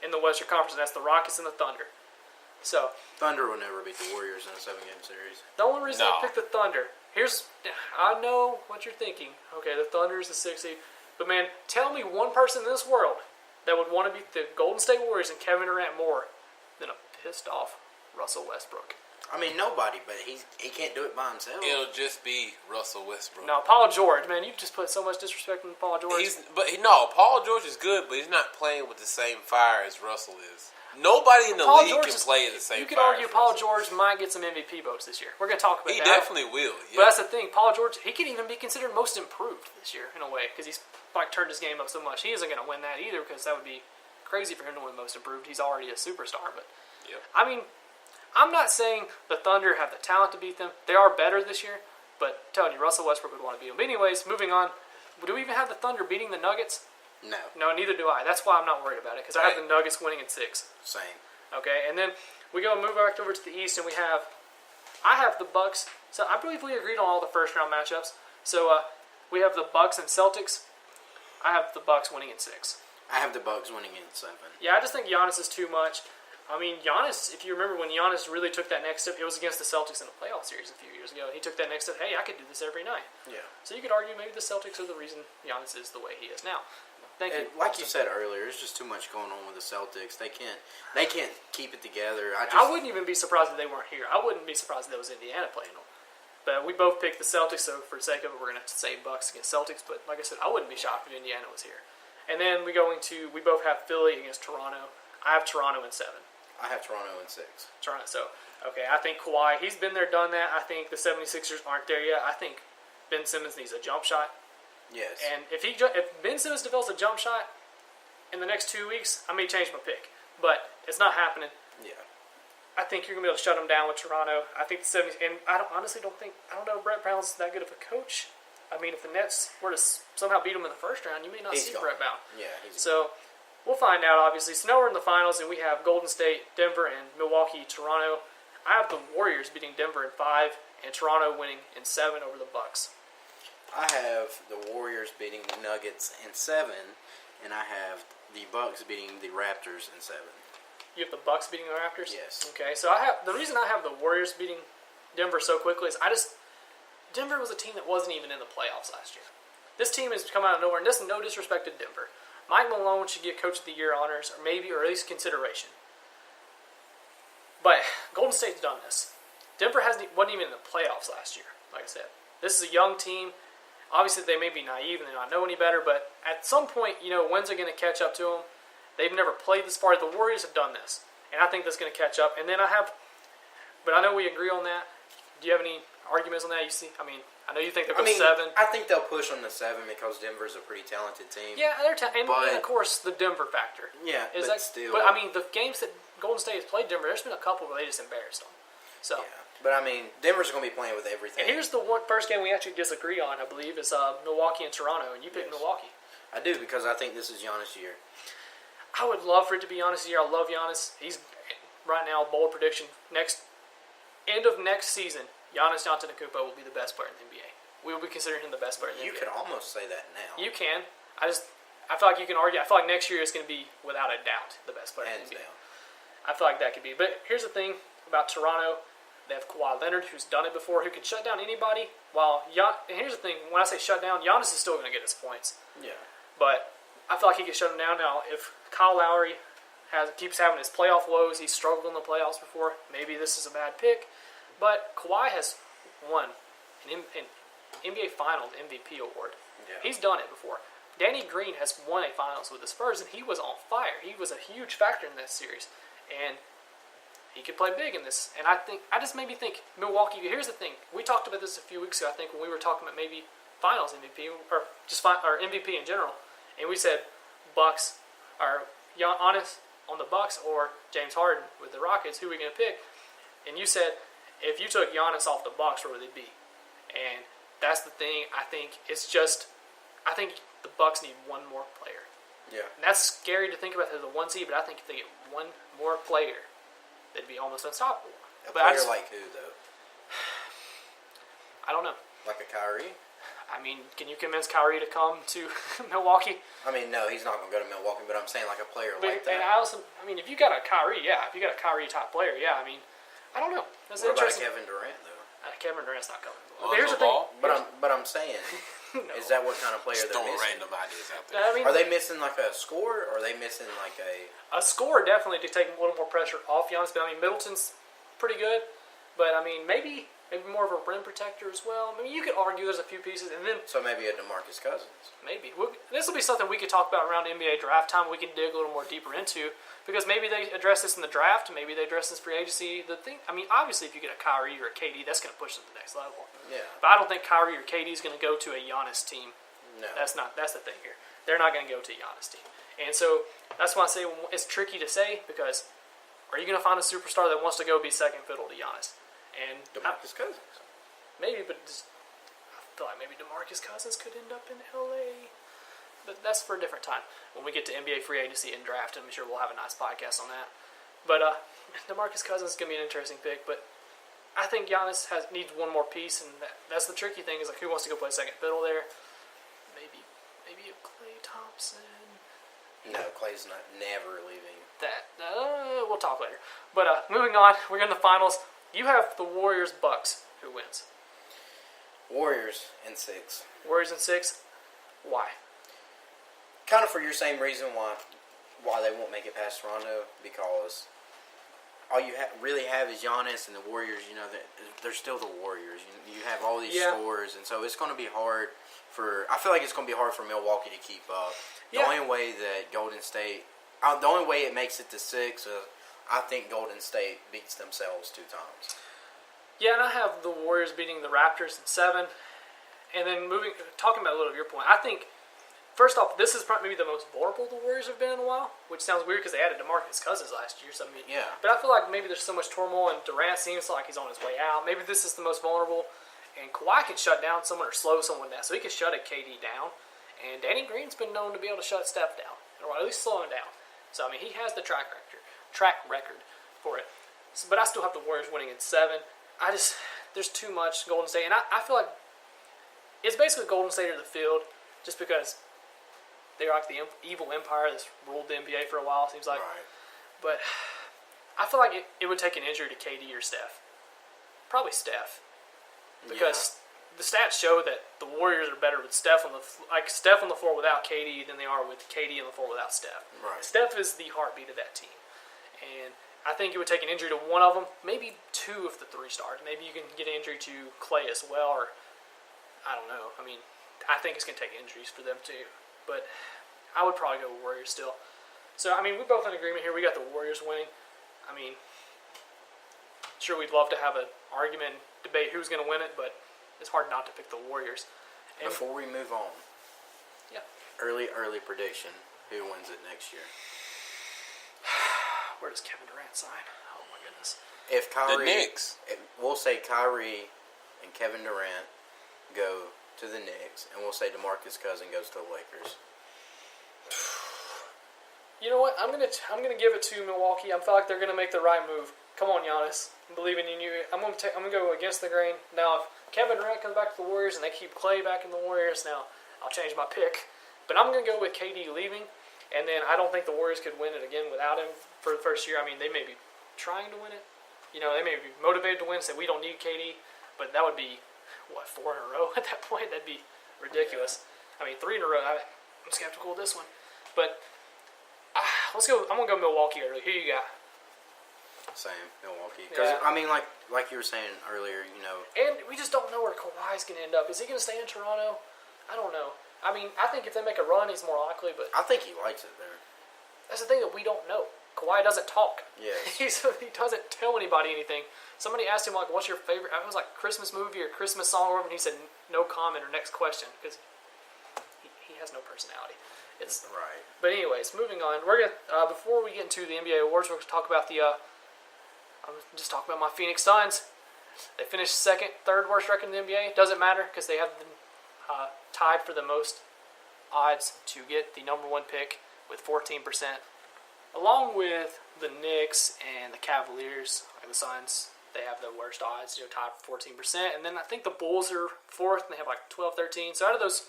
in the Western Conference, and that's the Rockets and the Thunder. So Thunder will never beat the Warriors in a 7-game series. the only reason I picked the Thunder, I know what you're thinking. Okay, the Thunder is the 6th seed. But, man, tell me one person in this world that would want to beat the Golden State Warriors and Kevin Durant more than a pissed-off Russell Westbrook. I mean, nobody, but he can't do it by himself. It'll just be Russell Westbrook. No, Paul George, man, you just put so much disrespect in Paul George. Paul George is good, but he's not playing with the same fire as Russell is. Nobody in the league can play at the same fire. You could argue Paul George might get some MVP votes this year. We're going to talk about that. He definitely will. Yeah. But that's the thing. Paul George, he could even be considered most improved this year in a way because he's turned his game up so much. He isn't going to win that either because that would be crazy for him to win most improved. He's already a superstar. But I mean, I'm not saying the Thunder have the talent to beat them. They are better this year. But I'm telling you, Russell Westbrook would want to beat them. But anyways, moving on. Do we even have the Thunder beating the Nuggets? No, neither do I. That's why I'm not worried about it because I have the Nuggets winning in 6. Same. Okay, and then we go and move back over to the East, and I have the Bucks. So I believe we agreed on all the first round matchups. So we have the Bucks and Celtics. I have the Bucks winning in 6. I have the Bucks winning in 7. Yeah, I just think Giannis is too much. I mean, Giannis, if you remember when Giannis really took that next step, it was against the Celtics in the playoff series a few years ago. He took that next step, hey, I could do this every night. Yeah. So you could argue maybe the Celtics are the reason Giannis is the way he is now. Thank you. Like you said earlier, there's just too much going on with the Celtics. They can't keep it together. I wouldn't even be surprised if they weren't here. I wouldn't be surprised if that was Indiana playing them. But we both picked the Celtics, so for the sake of it, we're going to have to say Bucks against Celtics. But like I said, I wouldn't be shocked if Indiana was here. And then we both have Philly against Toronto. I have Toronto in 7. I have Toronto in 6. Toronto. So, okay, I think Kawhi, he's been there, done that. I think the 76ers aren't there yet. I think Ben Simmons needs a jump shot. Yes. And if Ben Simmons develops a jump shot in the next 2 weeks, I may change my pick. But it's not happening. Yeah. I think you're going to be able to shut them down with Toronto. I think the 70s, and I don't know if Brett Brown's that good of a coach. I mean, if the Nets were to somehow beat them in the first round, you may not see Brett Brown. Yeah. So we'll find out, obviously. So now we're in the finals, and we have Golden State, Denver, and Milwaukee, Toronto. I have the Warriors beating Denver in 5, and Toronto winning in 7 over the Bucks. I have the Warriors beating the Nuggets in 7, and I have the Bucks beating the Raptors in 7. You have the Bucks beating the Raptors? Yes. Okay, so the reason I have the Warriors beating Denver so quickly is Denver was a team that wasn't even in the playoffs last year. This team has come out of nowhere, and this is no disrespect to Denver. Mike Malone should get Coach of the Year honors, or at least consideration. But Golden State's done this. Denver wasn't even in the playoffs last year, like I said. This is a young team. Obviously, they may be naive and they not know any better, but at some point, when's it going to catch up to them? They've never played this far. The Warriors have done this, and I think that's going to catch up. And then but I know we agree on that. Do you have any arguments on that? I know you think they'll go 7. I think they'll push on the 7 because Denver's a pretty talented team. Yeah, and of course the Denver factor. Yeah, still. But the games that Golden State has played Denver, there's been a couple where they just embarrassed them. So. Yeah. But Denver's going to be playing with everything. And here's the first game we actually disagree on, I believe, is Milwaukee and Toronto, and you picked Milwaukee. I do, because I think this is Giannis' year. I would love for it to be Giannis' year. I love Giannis. He's right now, bold prediction. End of next season, Giannis Antetokounmpo will be the best player in the NBA. We will be considering him the best player in the NBA. You can almost say that now. You can. I feel like you can argue. I feel like next year is going to be, without a doubt, the best player in the NBA. I feel like that could be. But here's the thing about Toronto. They have Kawhi Leonard, who's done it before, who can shut down anybody. And here's the thing. When I say shut down, Giannis is still going to get his points. Yeah. But I feel like he can shut him down. Now, if Kyle Lowry keeps having his playoff woes, he's struggled in the playoffs before, maybe this is a bad pick. But Kawhi has won an NBA Finals MVP award. Yeah. He's done it before. Danny Green has won a Finals with the Spurs, and he was on fire. He was a huge factor in this series. And he could play big in this. And I just made me think, Milwaukee, here's the thing. We talked about this a few weeks ago, I think, when we were talking about maybe Finals MVP, or MVP in general. And we said Bucks, or Giannis on the Bucks, or James Harden with the Rockets, who are we going to pick? And you said, if you took Giannis off the Bucks, where would they be? And that's the thing. I think the Bucks need one more player. Yeah. And that's scary to think about as a 1 seed, but I think if they get one more player, they'd be almost unstoppable. Like who, though? I don't know. Like a Kyrie? I mean, can you convince Kyrie to come to Milwaukee? I mean, no, he's not going to go to Milwaukee, but I'm saying like a player like And that. I mean, if you got a Kyrie, if you got a Kyrie type player, I mean, I don't know. That's What about interesting. Kevin Durant though? Kevin Durant's not coming. Lonzo Here's the thing. Ball? But I'm saying, No. is that what kind of player Just they're throwing missing? random ideas out there. I mean, Are they missing like a scorer, or are they missing like a scorer definitely to take a little more pressure off Giannis? But I mean, Middleton's pretty good. But I mean, maybe more of a rim protector as well. I mean, you could argue there's a few pieces, and then so maybe a DeMarcus Cousins? maybe this will be something we could talk about around NBA draft time. We can dig a little more deeper into because maybe they address this in the draft. Maybe they address this free agency. The thing, I mean, obviously, if you get a Kyrie or a KD, that's going to push them to the next level. Yeah. But I don't think Kyrie or KD is going to go to a Giannis team. No. That's the thing here. They're not going to go to a Giannis team, and so that's why I say it's tricky to say because are you going to find a superstar that wants to go be second fiddle to Giannis? And DeMarcus Cousins. maybe, but I feel like maybe DeMarcus Cousins could end up in LA. But that's for a different time. When we get to NBA free agency and draft, I'm sure we'll have a nice podcast on that. But DeMarcus Cousins is going to be an interesting pick. But I think Giannis needs one more piece, and that's the tricky thing is like who wants to go play second fiddle there? Maybe a Klay Thompson. No, Clay's never leaving. That we'll talk later. But moving on, we're in the finals. You have the Warriors Bucks. Who wins? Warriors in 6. Warriors in 6. Why? Kind of for your same reason why they won't make it past Toronto, because all you really have is Giannis, and the Warriors, they're still the Warriors. You have all these scores, and so it's going to be hard I feel like it's going to be hard for Milwaukee to keep up. The only way that Golden State, the only way it makes it to 6 is I think Golden State beats themselves 2 times. Yeah, and I have the Warriors beating the Raptors in 7. And then talking about a little of your point, I think, first off, this is probably maybe the most vulnerable the Warriors have been in a while, which sounds weird because they added DeMarcus Cousins last year. So I mean, Yeah. But I feel like maybe there's so much turmoil, and Durant seems like he's on his way out. Maybe this is the most vulnerable, and Kawhi can shut down someone or slow someone down, so he can shut a KD down. And Danny Green's been known to be able to shut Steph down, or at least slow him down. So I mean, he has the track record for it. So, but I still have the Warriors winning in 7. There's too much Golden State, and I feel like it's basically Golden State or the field, just because they're like the evil empire that's ruled the NBA for a while, it seems like. Right. But I feel like it would take an injury to KD or Steph. Probably Steph. Because the stats show that the Warriors are better with Steph on the floor without KD than they are with KD on the floor without Steph. Right. Steph is the heartbeat of that team. And I think it would take an injury to one of them, maybe 2 of the 3 stars. Maybe you can get an injury to Klay as well, or I don't know. I mean, I think it's going to take injuries for them too. But I would probably go with Warriors still. So, I mean, we're both in agreement here. We got the Warriors winning. I mean, sure, we'd love to have an argument and debate who's going to win it, but it's hard not to pick the Warriors. And Before we move on, early prediction, who wins it next year? Where does Kevin Durant sign? Oh, my goodness. If Kyrie, The Knicks. We'll say Kyrie and Kevin Durant go to the Knicks, and we'll say DeMarcus Cousins goes to the Lakers. You know what? I'm gonna give it to Milwaukee. I feel like they're gonna make the right move. Come on, Giannis. I'm believing in you. I'm gonna go against the grain. Now, if Kevin Durant comes back to the Warriors and they keep Klay back in the Warriors, now I'll change my pick. But I'm gonna go with KD leaving, and then I don't think the Warriors could win it again without him for the first year. I mean, they may be trying to win it. They may be motivated to win. Say we don't need KD, but that would be 4 in a row at that point. That'd be ridiculous. I mean, 3 in a row. I'm skeptical of this one, but. Let's go. I'm gonna go Milwaukee early. Who you got? Same, Milwaukee. Because I mean, like you were saying earlier, And we just don't know where Kawhi's gonna end up. Is he gonna stay in Toronto? I don't know. I mean, I think if they make a run, he's more likely. But I think he likes it there. that's the thing that we don't know. Kawhi doesn't talk. Yes. he doesn't tell anybody anything. Somebody asked him like, "What's your favorite?" It was like Christmas movie or Christmas song, or whatever, and he said, "No comment" or "Next question," because he has no personality. It's right. But anyways, moving on. We're gonna before we get into the NBA awards, we're gonna talk about I'm just talking about my Phoenix Suns. They finished third worst record in the NBA. Doesn't matter because they have been tied for the most odds to get the number 1 pick with 14%, along with the Knicks and the Cavaliers. Like the Suns, They have the worst odds, tied for 14%. And then I think the Bulls are fourth, and they have like 12, 13. So out of those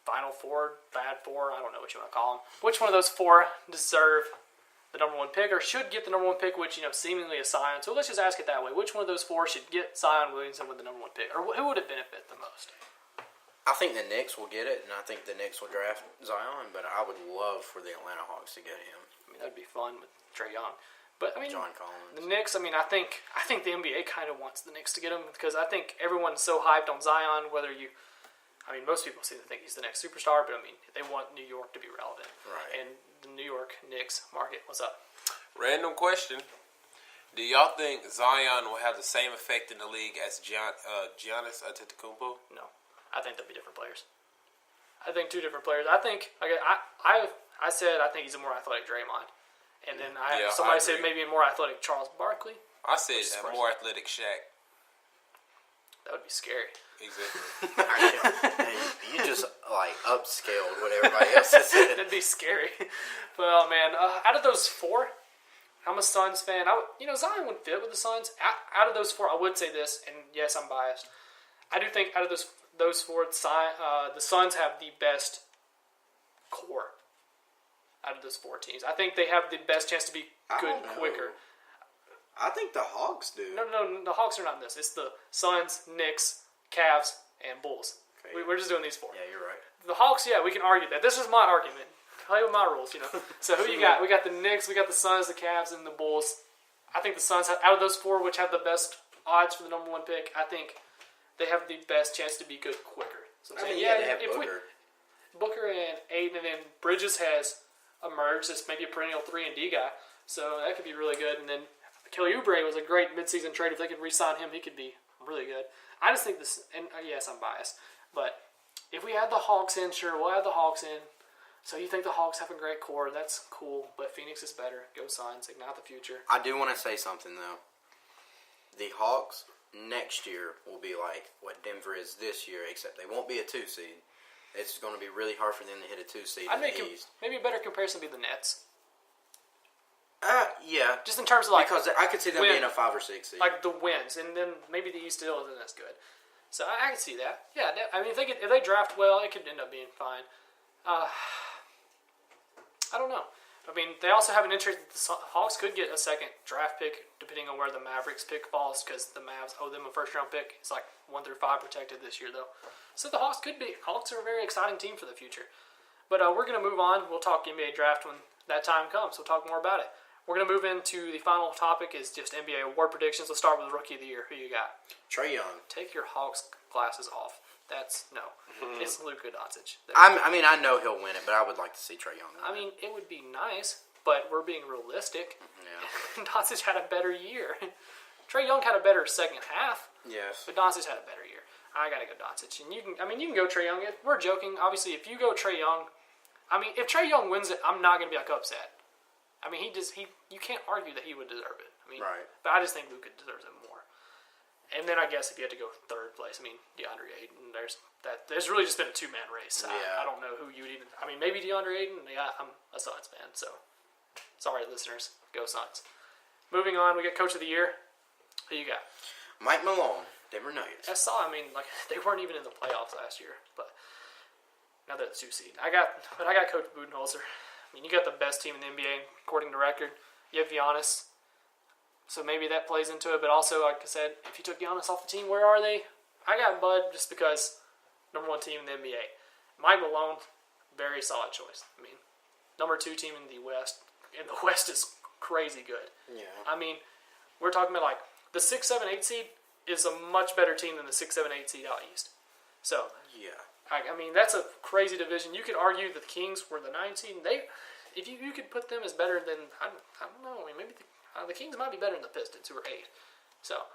final four, bad four, I don't know what you want to call them, which one of those four deserve the number one pick or should get the number one pick, which, seemingly is Zion. So let's just ask it that way. Which one of those four should get Zion Williamson with the number one pick? Or who would it benefit the most? I think the Knicks will get it, and I think the Knicks will draft Zion, but I would love for the Atlanta Hawks to get him. I mean, that'd be fun with Trae Young. But, John Collins. The Knicks, I think the NBA kind of wants the Knicks to get him because I think everyone's so hyped on Zion, most people seem to think he's the next superstar, but, they want New York to be relevant. Right. And the New York Knicks market, what's up? Random question. Do y'all think Zion will have the same effect in the league as Giannis Antetokounmpo? No. I think they'll be different players. I think two different players. I think, I said I think he's a more athletic Draymond. And then somebody said maybe a more athletic Charles Barkley. I said a more athletic Shaq. That would be scary. Exactly. You just upscaled what everybody else has said. That'd be scary. Well, man, out of those four, I'm a Suns fan. Zion would fit with the Suns. Out of those four, I would say this, and yes, I'm biased. I do think out of those four, the Suns have the best core out of those four teams. I think they have the best chance to be good quicker. I think the Hawks do. No, the Hawks are not in this. It's the Suns, Knicks, Cavs, and Bulls. Okay. We're just doing these four. Yeah, you're right. The Hawks, we can argue that. This is my argument. Play with my rules, So who you got? We got the Knicks, we got the Suns, the Cavs, and the Bulls. I think the Suns, out of those four, which have the best odds for the number one pick, I think they have the best chance to be good quicker. So they have Booker. Booker and Aiden, and then Bridges has emerged as maybe a perennial 3-and-D guy. So that could be really good. And then Kelly Oubre was a great midseason trade. If they could re-sign him, he could be really good. I just think this, and yes, I'm biased, but if we add the Hawks in, sure, we'll add the Hawks in. So you think the Hawks have a great core, that's cool, but Phoenix is better. Go Suns, ignite the future. I do want to say something, though. The Hawks next year will be like what Denver is this year, except they won't be a 2 seed. It's going to be really hard for them to hit a 2 seed in the East. Maybe a better comparison would be the Nets. Yeah. Just in terms of because I could see them being a 5 or 6 seed. Like the wins, and then maybe the East still isn't as good. So I can see that. Yeah, if they draft well, it could end up being fine. I don't know. They also have an interest that the Hawks could get a second draft pick depending on where the Mavericks pick falls because the Mavs owe them a first-round pick. It's like 1 through 5 protected this year, though. So the Hawks are a very exciting team for the future. But we're going to move on. We'll talk NBA draft when that time comes. We'll talk more about it. We're going to move into the final topic is just NBA award predictions. Let's start with Rookie of the Year. Who you got? Trae Young. Take your Hawks glasses off. No. It's Luka Doncic. I know he'll win it, but I would like to see Trae Young win it. It would be nice, but we're being realistic. Yeah. Doncic had a better year. Trae Young had a better second half. Yes. But Doncic had a better year. I got to go Doncic. And you can go Trae Young. We're joking. Obviously, if you go Trae Young, if Trae Young wins it, I'm not going to be upset. You can't argue that he would deserve it. Right. But I just think Luka deserves it more. And then I guess if you had to go third place, DeAndre Ayton, there's really just been a 2-man race. Yeah. I don't know who you would even, maybe DeAndre Ayton. Yeah, I'm a Suns fan, so sorry, listeners. Go Suns. Moving on, we got Coach of the Year. Who you got? Mike Malone, Denver Nuggets. They weren't even in the playoffs last year, but now they're the 2 seed. I got Coach Budenholzer. You got the best team in the NBA according to record. You have Giannis. So maybe that plays into it, but also, like I said, if you took Giannis off the team, where are they? I got Bud just because number 1 team in the NBA. Mike Malone, very solid choice. Number 2 team in the West, and the West is crazy good. Yeah. We're talking about the 6, 7, 8 seed is a much better team than the 6, 7, 8 seed out East. So yeah, that's a crazy division. You could argue that the Kings were the 9 seed. If you could put them as better than I don't know. Maybe the Kings might be better than the Pistons, who are 8. So,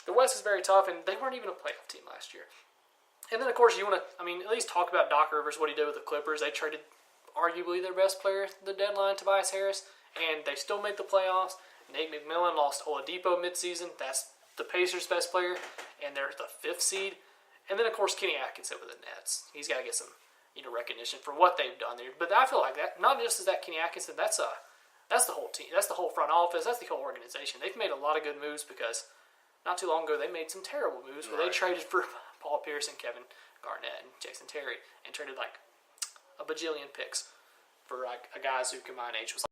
the West is very tough, and they weren't even a playoff team last year. And then, of course, you want to, at least talk about Doc Rivers, what he did with the Clippers. They traded arguably their best player at the deadline, Tobias Harris, and they still made the playoffs. Nate McMillan lost Oladipo midseason. That's the Pacers' best player, and they're the 5th seed. And then, of course, Kenny Atkinson with the Nets. He's got to get some recognition for what they've done there. But I feel like that, not just is that Kenny Atkinson, that's That's the whole team. That's the whole front office. That's the whole organization. They've made a lot of good moves because not too long ago they made some terrible moves where they traded for Paul Pierce and Kevin Garnett and Jason Terry and traded like a bajillion picks for like a guys who combined age was